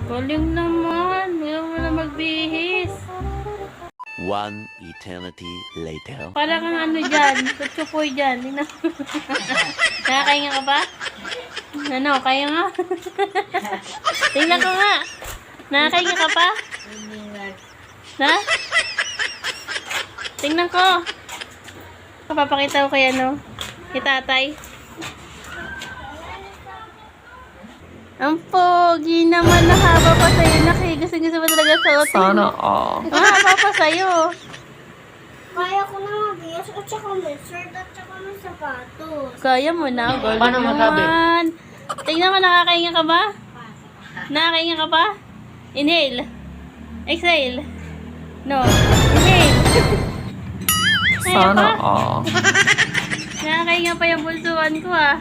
Galing naman. Ngayon mo na magbihis. One eternity later. Para kang ano dyan. Kutsupoy dyan. Tingnan mo. Nakakainga ka ba? Ano? Kaya nga? Tingnan ko nga. Nakakainga ka pa? Ha? Tingnan ko. Papakita ko kay ano? Kay tatay. Ang pogi naman, nahaba pa sa'yo. Gusto mo talaga suotin. Sana all. Mahaba pa sa'yo. Kaya ko na mag-ias at saka may shirt at saka may sapatos. Kaya mo na. Galing Paano masabi? naman. Tingnan mo, nakakainga ka ba? Nakakainga ka ba? Inhale. Exhale. No. Inhale. Kaya Sana pa? all. Nakakainga pa yung bulsuan ko ah.